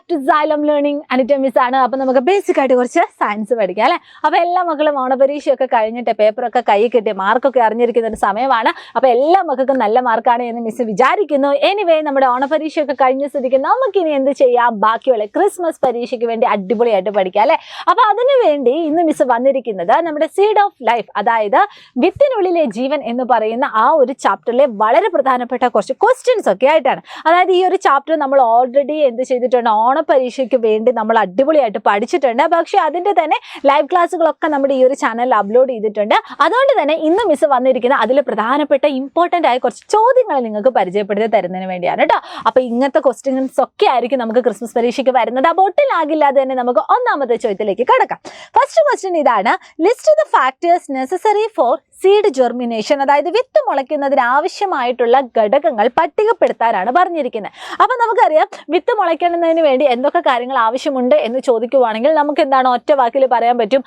Back to Xylem learning. അനിറ്റമിസ് ആണ്. അപ്പോൾ നമുക്ക് ബേസിക് ആയിട്ട് കുറച്ച് സയൻസ് പഠിക്കാം അല്ലേ. അപ്പോൾ എല്ലാ മക്കളും ഓണപരീക്ഷയൊക്കെ കഴിഞ്ഞിട്ട് പേപ്പറൊക്കെ കൈ കിട്ടി മാർക്കൊക്കെ അറിഞ്ഞിരിക്കുന്ന ഒരു സമയമാണ്. അപ്പോൾ എല്ലാ മക്കൾക്കും നല്ല മാർക്കാണ് എന്ന് മിസ് വിചാരിക്കുന്നു. എനിവേ നമ്മുടെ ഓണപരീക്ഷയൊക്കെ കഴിഞ്ഞ സ്ഥിതിക്ക് നമുക്കിനി എന്ത് ചെയ്യാം, ബാക്കിയുള്ള ക്രിസ്മസ് പരീക്ഷയ്ക്ക് വേണ്ടി അടിപൊളിയായിട്ട് പഠിക്കാം അല്ലേ. അപ്പോൾ അതിനു വേണ്ടി ഇന്ന് മിസ് വന്നിരിക്കുന്നത് നമ്മുടെ സീഡ് ഓഫ് ലൈഫ്, അതായത് വിത്തിനുള്ളിലെ ജീവൻ എന്ന് പറയുന്ന ആ ഒരു ചാപ്റ്ററിലെ വളരെ പ്രധാനപ്പെട്ട കുറച്ച് ക്വസ്റ്റ്യൻസ് ഒക്കെ ആയിട്ടാണ്. അതായത് ഈ ഒരു ചാപ്റ്റർ നമ്മൾ ഓൾറെഡി എന്ത് ചെയ്തിട്ടുണ്ട്, ഓണപരീക്ഷയ്ക്ക് വേണ്ടി നമ്മൾ അടിപൊളിയായിട്ട് പഠിച്ചിട്ടുണ്ട്. പക്ഷെ അതിന്റെ തന്നെ ലൈവ് ക്ലാസ്സുകളൊക്കെ നമ്മുടെ ഈ ഒരു ചാനലിൽ അപ്ലോഡ് ചെയ്തിട്ടുണ്ട്. അതുകൊണ്ട് തന്നെ ഇന്ന് മിസ് വന്നിരിക്കുന്ന അതിൽ പ്രധാനപ്പെട്ട ഇമ്പോർട്ടന്റ് ആയ കുറച്ച് ചോദ്യങ്ങൾ നിങ്ങൾക്ക് പരിചയപ്പെടുത്തി തരുന്നതിന് വേണ്ടിയാണ് കേട്ടോ. അപ്പൊ ഇങ്ങനത്തെ ക്വസ്റ്റ്യൻസ് ഒക്കെ ആയിരിക്കും നമുക്ക് ക്രിസ്മസ് പരീക്ഷയ്ക്ക് വരുന്നത്. അപ്പോൾ ഒട്ടിലാകില്ലാതെ തന്നെ നമുക്ക് ഒന്നാമത്തെ ചോദ്യത്തിലേക്ക് കടക്കാം. ഫസ്റ്റ് ക്വസ്റ്റ്യൻ ഇതാണ്, list the factors necessary four seed germination. അതായത് വിത്ത് മുളയ്ക്കുന്നതിന് ആവശ്യമായിട്ടുള്ള ഘടകങ്ങൾ പട്ടികപ്പെടുത്താനാണ് പറഞ്ഞിരിക്കുന്നത്. അപ്പൊ നമുക്കറിയാം വിത്ത് മുളയ്ക്കുന്നതിന് വേണ്ടി എന്തൊക്കെ കാര്യങ്ങൾ ആവശ്യമുണ്ട് എന്ന് ചോദിക്കുവാണെങ്കിൽ നമുക്ക് എന്താണ് ഒറ്റ വാക്കിൽ പറയാൻ പറ്റും.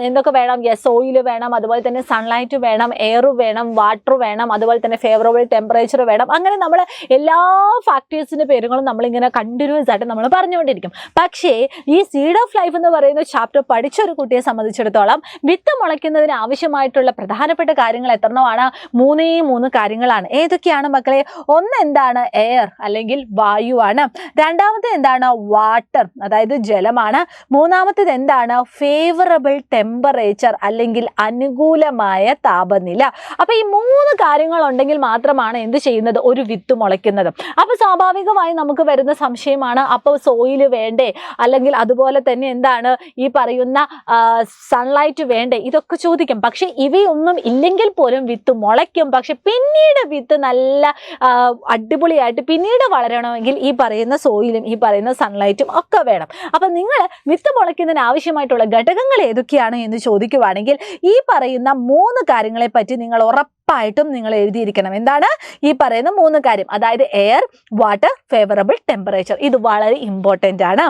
എന്തൊക്കെ വേണം? യെസ്, സോയിൽ വേണം, അതുപോലെ തന്നെ സൺലൈറ്റ് വേണം, എയർ വേണം, വാട്ടർ വേണം, അതുപോലെ തന്നെ ഫേവറബിൾ ടെമ്പറേച്ചർ വേണം. അങ്ങനെ നമ്മൾ എല്ലാ ഫാക്ടേഴ്സിന്റെ പേരുകളും നമ്മളിങ്ങനെ കണ്ടിന്യൂസ് ആയിട്ട് നമ്മൾ പറഞ്ഞുകൊണ്ടിരിക്കും. പക്ഷേ ഈ സീഡ് ഓഫ് ലൈഫ് എന്ന് പറയുന്ന ചാപ്റ്റർ പഠിച്ച ഒരു കുട്ടിയെ സംബന്ധിച്ചിടത്തോളം വിത്ത് മുളയ്ക്കുന്നതിന് ആവശ്യമായിട്ടുള്ള പ്രധാനപ്പെട്ട കാര്യങ്ങൾ എത്രണ്ണമാണ്? മൂന്ന് കാര്യങ്ങളാണ്. ഏതൊക്കെയാണ് മക്കളെ? ഒന്ന് എന്താണ്? എയർ അല്ലെങ്കിൽ വായുവാണ്. രണ്ടാമത്തെ എന്താണ്? വാട്ടർ, അതായത് ജലമാണ്. മൂന്നാമത്തേത് എന്താണ്? ഫേവറബിൾ ടെമ്പറേച്ചർ അല്ലെങ്കിൽ അനുകൂലമായ താപനില. അപ്പൊ ഈ 3 കാര്യങ്ങൾ ഉണ്ടെങ്കിൽ മാത്രമാണ് എന്ത് ചെയ്യുന്നത്, ഒരു വിത്ത് മുളയ്ക്കുന്നത്. അപ്പൊ സ്വാഭാവികമായി നമുക്ക് വരുന്ന സംശയമാണ്, അപ്പോൾ സോയിൽ വേണ്ടേ, അല്ലെങ്കിൽ അതുപോലെ തന്നെ എന്താണ് ഈ പറയുന്ന സൺലൈറ്റ് വേണ്ടേ, ഇതൊക്കെ ചോദിക്കും. പക്ഷെ ഇവയൊന്നും ഇല്ലെങ്കിൽ പോലും വിത്ത് മുളയ്ക്കും. പക്ഷെ പിന്നീട് വിത്ത് നല്ല അടിപൊളിയായിട്ട് പിന്നീട് വളരണമെങ്കിൽ ഈ പറയുന്ന സോയിലും ഈ പറയുന്ന സൺലൈറ്റും ഒക്കെ വേണം. അപ്പൊ നിങ്ങൾ വിത്ത് മുളയ്ക്കുന്നതിന് ആവശ്യമായിട്ടുള്ള ഘടകങ്ങൾ ഏതൊക്കെയാണ് എന്ന് ചോദിക്കുവാണെങ്കിൽ ഈ പറയുന്ന 3 കാര്യങ്ങളെ പറ്റി നിങ്ങൾ ഉറപ്പായിട്ടും നിങ്ങൾ എഴുതിയിരിക്കണം. എന്താണ് ഈ പറയുന്ന 3 കാര്യം? അതായത് എയർ, വാട്ടർ, ഫേവറബിൾ ടെമ്പറേച്ചർ. ഇത് വളരെ ഇമ്പോർട്ടൻ്റ് ആണ്.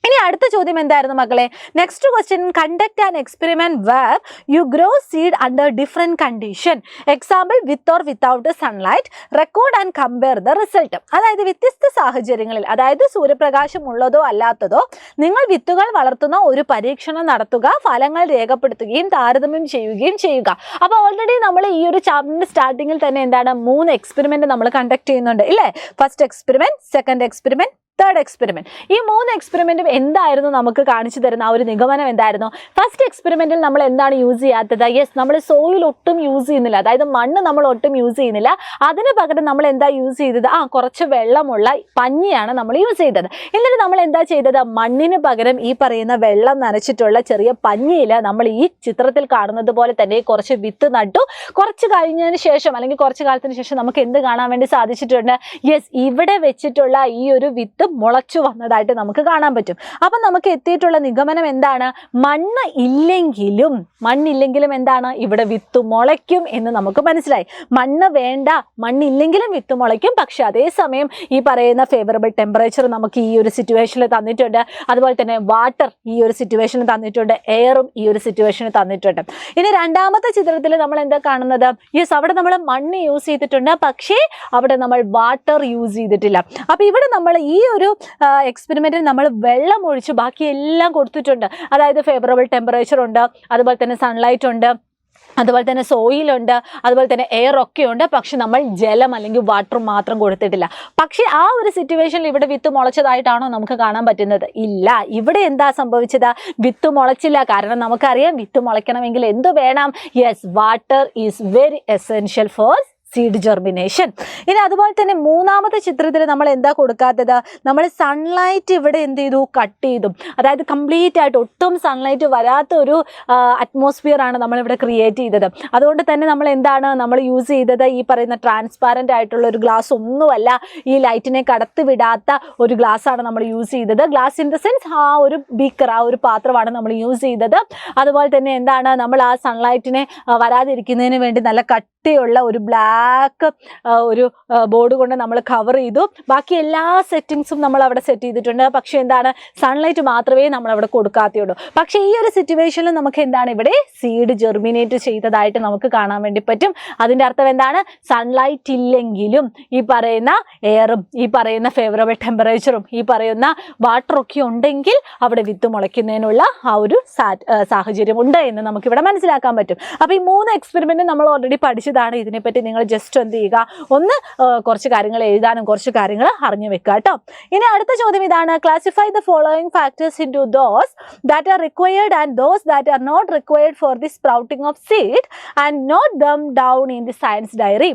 ഇനി അടുത്ത ചോദ്യം എന്തായിരുന്നു മക്കളെ? Next question, conduct an experiment where you grow seed under different condition. Example, with or without sunlight. Record and compare the result. അതായത് വ്യത്യസ്ത സാഹചര്യങ്ങളിൽ, അതായത് സൂര്യപ്രകാശം ഉള്ളതോ അല്ലാത്തതോ, നിങ്ങൾ വിത്തുകൾ വളർത്തുന്ന ഒരു പരീക്ഷണം നടത്തുക, ഫലങ്ങൾ രേഖപ്പെടുത്തുകയും താരതമ്യം ചെയ്യുകയും ചെയ്യുക. അപ്പോൾ ഓൾറെഡി നമ്മൾ ഈ ഒരു ചാപ്റ്ററിന്റെ സ്റ്റാർട്ടിങ്ങിൽ തന്നെ എന്താണ് 3 എക്സ്പെരിമെന്റ് നമ്മൾ കണ്ടക്ട് ചെയ്യുന്നുണ്ട് ഇല്ലേ. First experiment, second experiment, third experiment. ഈ 3 എക്സ്പെരിമെന്റും എന്തായിരുന്നു നമുക്ക് കാണിച്ചു തരുന്ന ആ ഒരു നിഗമനം എന്തായിരുന്നു? ഫസ്റ്റ് എക്സ്പെരിമെന്റിൽ നമ്മൾ എന്താണ് യൂസ് ചെയ്യാത്തത്? യെസ്, നമ്മൾ സോയിൽ ഒട്ടും യൂസ് ചെയ്യുന്നില്ല, അതായത് മണ്ണ് നമ്മൾ ഒട്ടും യൂസ് ചെയ്യുന്നില്ല. അതിന് പകരം നമ്മൾ എന്താ യൂസ് ചെയ്തത്? കുറച്ച് വെള്ളമുള്ള പഞ്ഞിയാണ് നമ്മൾ യൂസ് ചെയ്തത്. എന്നിട്ട് നമ്മൾ എന്താ ചെയ്തത്? മണ്ണിന് പകരം ഈ പറയുന്ന വെള്ളം നനച്ചിട്ടുള്ള ചെറിയ പഞ്ഞിയിൽ നമ്മൾ ഈ ചിത്രത്തിൽ കാണുന്നത് പോലെ തന്നെ കുറച്ച് വിത്ത് നട്ടു. കുറച്ച് കഴിഞ്ഞതിന് ശേഷം അല്ലെങ്കിൽ കുറച്ച് കാലത്തിന് ശേഷം നമുക്ക് എന്ത് കാണാൻ വേണ്ടി സാധിച്ചിട്ടുണ്ട്? യെസ്, ഇവിടെ വെച്ചിട്ടുള്ള ഈ ഒരു വിത്ത് മുളച്ചു വന്നതായിട്ട് നമുക്ക് കാണാൻ പറ്റും. അപ്പൊ നമുക്ക് എത്തിയിട്ടുള്ള നിഗമനം എന്താണ്? മണ്ണില്ലെങ്കിലും എന്താണ് ഇവിടെ വിത്ത് മുളയ്ക്കും എന്ന് നമുക്ക് മനസ്സിലായി. മണ്ണ് വേണ്ട, മണ്ണില്ലെങ്കിലും വിത്ത് മുളയ്ക്കും. പക്ഷെ അതേസമയം ഈ പറയുന്ന ഫേവറബിൾ ടെമ്പറേച്ചർ നമുക്ക് ഈ ഒരു സിറ്റുവേഷനിൽ തന്നിട്ടുണ്ട്. അതുപോലെ തന്നെ വാട്ടർ ഈ ഒരു സിറ്റുവേഷനിൽ തന്നിട്ടുണ്ട്, എയറും ഈ ഒരു സിറ്റുവേഷനിൽ തന്നിട്ടുണ്ട്. ഇനി രണ്ടാമത്തെ ചിത്രത്തിൽ നമ്മൾ എന്താ കാണുന്നത്? യെസ്, അവിടെ നമ്മൾ മണ്ണ് യൂസ് ചെയ്തിട്ടുണ്ട്, പക്ഷേ അവിടെ നമ്മൾ വാട്ടർ യൂസ് ചെയ്തിട്ടില്ല. അപ്പൊ ഇവിടെ നമ്മൾ ഈ ഒരു എക്സ്പെരിമെന്റിൽ നമ്മൾ വെള്ളം ഒഴിച്ച് ബാക്കി എല്ലാം കൊടുത്തിട്ടുണ്ട്. അതായത് ഫേവറബിൾ ടെമ്പറേച്ചർ ഉണ്ട്, അതുപോലെ തന്നെ സൺലൈറ്റ് ഉണ്ട്, അതുപോലെ തന്നെ സോയിലുണ്ട്, അതുപോലെ തന്നെ എയർ ഒക്കെ ഉണ്ട്. പക്ഷെ നമ്മൾ ജലം അല്ലെങ്കിൽ വാട്ടർ മാത്രം കൊടുത്തിട്ടില്ല. പക്ഷെ ആ ഒരു സിറ്റുവേഷനിൽ ഇവിടെ വിത്ത് മുളച്ചതായിട്ടാണോ നമുക്ക് കാണാൻ പറ്റുന്നത്? ഇല്ല. ഇവിടെ എന്താ സംഭവിച്ചത്? വിത്ത് മുളച്ചില്ല. കാരണം നമുക്കറിയാം വിത്ത് മുളയ്ക്കണമെങ്കിൽ എന്ത് വേണം? Yes, water is very essential for seed germination. ഇനി അതുപോലെ തന്നെ മൂന്നാമത്തെ ചിത്രത്തിൽ നമ്മൾ എന്താ കൊടുക്കാത്തത്? നമ്മൾ സൺലൈറ്റ് ഇവിടെ എന്ത് ചെയ്തു? കട്ട് ചെയ്തു. അതായത് കംപ്ലീറ്റ് ആയിട്ട് ഒട്ടും സൺലൈറ്റ് വരാത്ത ഒരു അറ്റ്മോസ്ഫിയർ ആണ് നമ്മളിവിടെ ക്രിയേറ്റ് ചെയ്തത്. അതുകൊണ്ട് തന്നെ നമ്മൾ യൂസ് ചെയ്തത് ഈ പറയുന്ന ട്രാൻസ്പാരൻ്റ് ആയിട്ടുള്ള ഒരു ഗ്ലാസ് ഒന്നുമല്ല, ഈ ലൈറ്റിനെ കടത്തിവിടാത്ത ഒരു ഗ്ലാസ് ആണ് നമ്മൾ യൂസ് ചെയ്തത്. ഗ്ലാസ് ഇൻ ദ സെൻസ് ആ ഒരു ബീക്കർ, ആ ഒരു പാത്രമാണ് നമ്മൾ യൂസ് ചെയ്തത്. അതുപോലെ തന്നെ നമ്മൾ ആ സൺലൈറ്റിനെ വരാതിരിക്കുന്നതിന് വേണ്ടി നല്ല കട്ടിയുള്ള ഒരു ബ്ലാക്ക് ബ്ലാക്ക് ഒരു ബോർഡ് കൊണ്ട് നമ്മൾ കവർ ചെയ്തു. ബാക്കി എല്ലാ സെറ്റിങ്സും നമ്മൾ അവിടെ സെറ്റ് ചെയ്തിട്ടുണ്ട്. പക്ഷേ എന്താണ്, സൺലൈറ്റ് മാത്രമേ നമ്മൾ അവിടെ കൊടുക്കാത്തുള്ളൂ. പക്ഷേ ഈ ഒരു സിറ്റുവേഷനിൽ നമുക്ക് എന്താണ് ഇവിടെ സീഡ് ജെർമിനേറ്റ് ചെയ്തതായിട്ട് നമുക്ക് കാണാൻ വേണ്ടി പറ്റും. അതിൻ്റെ അർത്ഥം എന്താണ്, സൺലൈറ്റ് ഇല്ലെങ്കിലും ഈ പറയുന്ന എയറും ഈ പറയുന്ന ഫേവറബിൾ ടെമ്പറേച്ചറും ഈ പറയുന്ന വാട്ടറൊക്കെ ഉണ്ടെങ്കിൽ അവിടെ വിത്ത് മുളയ്ക്കുന്നതിനുള്ള ആ ഒരു സാഹചര്യം ഉണ്ട് എന്ന് നമുക്കിവിടെ മനസ്സിലാക്കാൻ പറ്റും. അപ്പോൾ ഈ 3 എക്സ്പെരിമെൻറ്റ് നമ്മൾ ഓൾറെഡി പഠിച്ചതാണ്. ഇതിനെപ്പറ്റി നിങ്ങൾ ജസ്റ്റ് എന്ത് ചെയ്യുക, ഒന്ന് കുറച്ച് കാര്യങ്ങൾ എഴുതാനും കുറച്ച് കാര്യങ്ങൾ അറിഞ്ഞു വെക്കുക കേട്ടോ. ഇനി അടുത്ത ചോദ്യം ഇതാണ്, classify the following factors into those that are required and those that are not required for the sprouting of seed and note them down in the science diary.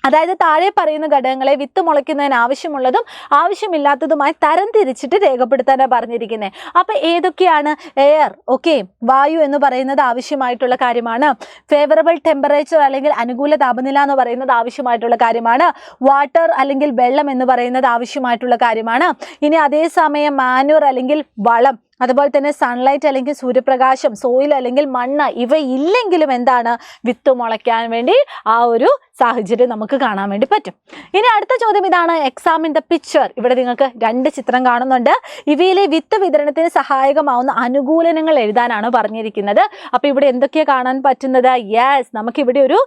അതായത് താഴെ പറയുന്ന ഘടകങ്ങളെ വിത്ത് മുളയ്ക്കുന്നതിന് ആവശ്യമുള്ളതും ആവശ്യമില്ലാത്തതുമായി തരംതിരിച്ചിട്ട് രേഖപ്പെടുത്താനാണ് പറഞ്ഞിരിക്കുന്നത്. അപ്പോൾ ഏതൊക്കെയാണ്? എയർ, ഓക്കെ, വായു എന്ന് പറയുന്നത് ആവശ്യമായിട്ടുള്ള കാര്യമാണ്. ഫേവറബിൾ ടെമ്പറേച്ചർ അല്ലെങ്കിൽ അനുകൂല താപനില എന്ന് പറയുന്നത് ആവശ്യമായിട്ടുള്ള കാര്യമാണ്. വാട്ടർ അല്ലെങ്കിൽ വെള്ളം എന്ന് പറയുന്നത് ആവശ്യമായിട്ടുള്ള കാര്യമാണ്. ഇനി അതേസമയം മാന്യൂർ അല്ലെങ്കിൽ വളം, അതുപോലെ തന്നെ സൺലൈറ്റ് അല്ലെങ്കിൽ സൂര്യപ്രകാശം, സോയിൽ അല്ലെങ്കിൽ മണ്ണ്, ഇവ ഇല്ലെങ്കിലും എന്താണ്, വിത്ത് മുളയ്ക്കാൻ വേണ്ടി ആ ഒരു സാഹചര്യം നമുക്ക് കാണാൻ വേണ്ടി പറ്റും. ഇനി അടുത്ത ചോദ്യം ഇതാണ്, എക്സാമിൻ ദ പിക്ചർ. ഇവിടെ നിങ്ങൾക്ക് 2 ചിത്രം കാണുന്നുണ്ട്. ഇവയിലെ വിത്ത് വിതരണത്തിന് സഹായകമാവുന്ന അനുകൂലനങ്ങൾ എഴുതാനാണ് പറഞ്ഞിരിക്കുന്നത്. അപ്പോൾ ഇവിടെ എന്തൊക്കെയാണ് കാണാൻ പറ്റുന്നത്? യെസ്, നമുക്കിവിടെ ഒരു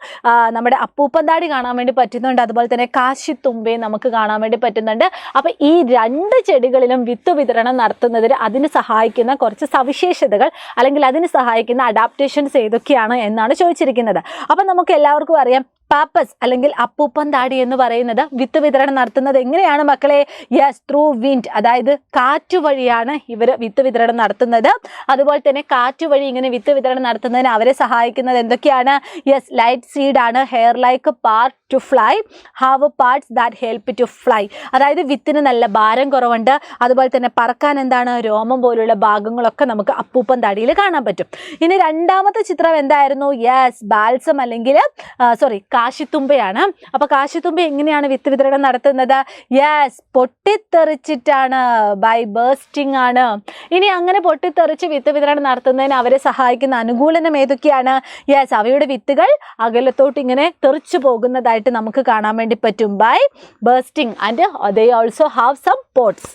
നമ്മുടെ അപ്പൂപ്പന്താടി കാണാൻ വേണ്ടി പറ്റുന്നുണ്ട്. അതുപോലെ തന്നെ കാശിത്തുമ്പയും നമുക്ക് കാണാൻ വേണ്ടി പറ്റുന്നുണ്ട്. അപ്പോൾ ഈ 2 ചെടികളിലും വിത്ത് വിതരണം നടത്തുന്നതിന് അതിന് സഹായിക്കുന്ന കുറച്ച് സവിശേഷതകൾ അല്ലെങ്കിൽ അതിന് സഹായിക്കുന്ന അഡാപ്റ്റേഷൻസ് ഏതൊക്കെയാണ് എന്നാണ് ചോദിച്ചിരിക്കുന്നത്. അപ്പം നമുക്ക് എല്ലാവർക്കും അറിയാം, പാപ്പസ് അല്ലെങ്കിൽ അപ്പൂപ്പൻ താടി എന്ന് പറയുന്നത് വിത്ത് വിതരണം നടത്തുന്നത് എങ്ങനെയാണ് മക്കളെ? യെസ്, ത്രൂ വിൻഡ്, അതായത് കാറ്റ് വഴിയാണ് ഇവർ വിത്ത് വിതരണം നടത്തുന്നത്. അതുപോലെ തന്നെ കാറ്റ് വഴി ഇങ്ങനെ വിത്ത് വിതരണം നടത്തുന്നതിന് അവരെ സഹായിക്കുന്നത് എന്തൊക്കെയാണ്? യെസ്, ലൈറ്റ് സീഡ് ആണ്, hair like part to fly, have parts that help to fly. അതായത് വിത്തിന് നല്ല ഭാരം കുറവുണ്ട്. അതുപോലെ തന്നെ പറക്കാൻ എന്താണ്, രോമം പോലുള്ള ഭാഗങ്ങളൊക്കെ നമുക്ക് അപ്പൂപ്പൻ താടിയിൽ കാണാൻ പറ്റും. ഇനി രണ്ടാമത്തെ ചിത്രം എന്തായിരുന്നു? യെസ്, ബാൽസം അല്ലെങ്കിൽ കാശിത്തുമ്പയാണ്. അപ്പോൾ കാശിത്തുമ്പ എങ്ങനെയാണ് വിത്ത് വിതരണം നടത്തുന്നത്? യെസ്, പൊട്ടിത്തെറിച്ചിട്ടാണ്, ബൈ ബേസ്റ്റിംഗ് ആണ്. ഇനി അങ്ങനെ പൊട്ടിത്തെറിച്ച് വിത്ത് വിതരണം നടത്തുന്നതിന് അവരെ സഹായിക്കുന്ന അനുകൂലനം ഏതൊക്കെയാണ്? യെസ്, അവയുടെ വിത്തുകൾ അകലത്തോട്ട് ഇങ്ങനെ തെറിച്ചു പോകുന്നതായിട്ട് നമുക്ക് കാണാൻ വേണ്ടി പറ്റും, by bursting, and they also have some pods.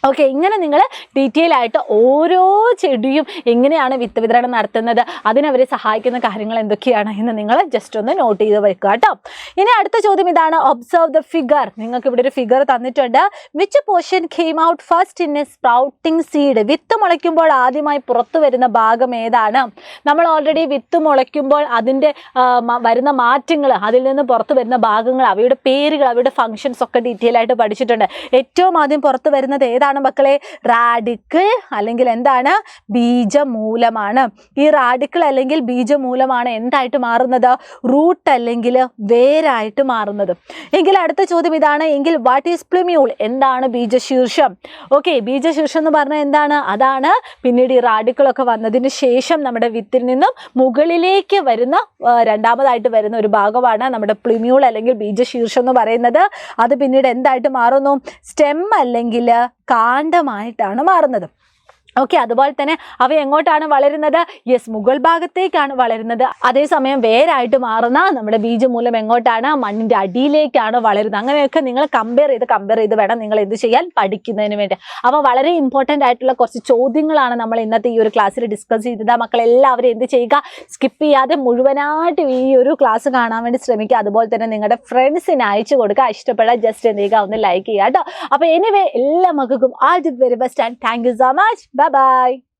Okay, ഇങ്ങനെ നിങ്ങൾ ഡീറ്റെയിൽ ആയിട്ട് ഓരോ ചെടിയും എങ്ങനെയാണ് വിത്ത് വിതരണം നടത്തുന്നത്, അതിനവരെ സഹായിക്കുന്ന കാര്യങ്ങൾ എന്തൊക്കെയാണ് എന്ന് നിങ്ങൾ ജസ്റ്റ് ഒന്ന് നോട്ട് ചെയ്ത് വെക്കുക കേട്ടോ. ഇനി അടുത്ത ചോദ്യം ഇതാണ്, ഒബ്സർവ് ദ ഫിഗർ. നിങ്ങൾക്ക് ഇവിടെ ഒരു ഫിഗർ തന്നിട്ടുണ്ട്. Which portion came out first in a sprouting seed? വിത്ത് മുളയ്ക്കുമ്പോൾ ആദ്യമായി പുറത്തു വരുന്ന ഭാഗം ഏതാണ്? നമ്മൾ ഓൾറെഡി വിത്ത് മുളയ്ക്കുമ്പോൾ അതിൻ്റെ വരുന്ന മാറ്റങ്ങൾ, അതിൽ നിന്ന് പുറത്തു വരുന്ന ഭാഗങ്ങൾ, അവയുടെ പേരുകൾ, അവയുടെ ഫങ്ഷൻസ് ഒക്കെ ഡീറ്റെയിൽ ആയിട്ട് പഠിച്ചിട്ടുണ്ട്. ഏറ്റവും ആദ്യം പുറത്തു വരുന്നത് ഏതാണ് മക്കളെ? റാഡിക്കിൾ അല്ലെങ്കിൽ എന്താണ്? ബീജമൂലമാണ്. ഈ റാഡിക്കിൾ അല്ലെങ്കിൽ ബീജമൂലമാണ് എന്തായിട്ട് മാറുന്നത്? റൂട്ട് അല്ലെങ്കിൽ വേരായിട്ട് മാറുന്നത്. എങ്കിൽ അടുത്ത ചോദ്യം ഇതാണ്, എങ്കിൽ വാട്ട് ഈസ് പ്ലുമ്യൂൾ? എന്താണ് ബീജശീർഷം? ഓക്കെ, ബീജശീർഷം എന്ന് പറഞ്ഞാൽ എന്താണ്? അതാണ് പിന്നീട് ഈ റാഡിക്കിളൊക്കെ വന്നതിന് ശേഷം നമ്മുടെ വിത്തിൽ നിന്നും മുകളിലേക്ക് വരുന്ന രണ്ടാമതായിട്ട് വരുന്ന ഒരു ഭാഗമാണ് നമ്മുടെ പ്ലുമ്യൂൾ അല്ലെങ്കിൽ ബീജശീർഷം എന്ന് പറയുന്നത്. അത് പിന്നീട് എന്തായിട്ട് മാറുന്നു? സ്റ്റെം അല്ലെങ്കിൽ കാണ്ഡമായിട്ടാണ് മാറുന്നത്. ഓക്കെ, അതുപോലെ തന്നെ അവ എങ്ങോട്ടാണ് വളരുന്നത്? യെസ്, മുകൾ ഭാഗത്തേക്കാണ് വളരുന്നത്. അതേസമയം വേരായിട്ട് മാറുന്ന നമ്മുടെ ബീജമൂലം എങ്ങോട്ടാണ്? മണ്ണിൻ്റെ അടിയിലേക്കാണ് വളരുന്നത്. അങ്ങനെയൊക്കെ നിങ്ങൾ കമ്പയർ ചെയ്ത് വേണം നിങ്ങൾ എന്ത് ചെയ്യാൻ, പഠിക്കുന്നതിന് വേണ്ടി. അപ്പോൾ വളരെ ഇമ്പോർട്ടൻ്റ് ആയിട്ടുള്ള കുറച്ച് ചോദ്യങ്ങളാണ് നമ്മൾ ഇന്നത്തെ ഈ ഒരു ക്ലാസ്സിൽ ഡിസ്കസ് ചെയ്തത്. മക്കളെല്ലാവരും എന്ത് ചെയ്യുക, സ്കിപ്പ് ചെയ്യാതെ മുഴുവനായിട്ട് ഈ ഒരു ക്ലാസ് കാണാൻ വേണ്ടി ശ്രമിക്കുക. അതുപോലെ തന്നെ നിങ്ങളുടെ ഫ്രണ്ട്സിന് അയച്ചു കൊടുക്കുക. ഇഷ്ടപ്പെടാൻ ജസ്റ്റ് എന്ത് ചെയ്യുക, ഒന്ന് ലൈക്ക് ചെയ്യുക കേട്ടോ. അപ്പോൾ എനിവേ എല്ലാ മക്കൾക്കും all the very best and thank you so much. Bye bye.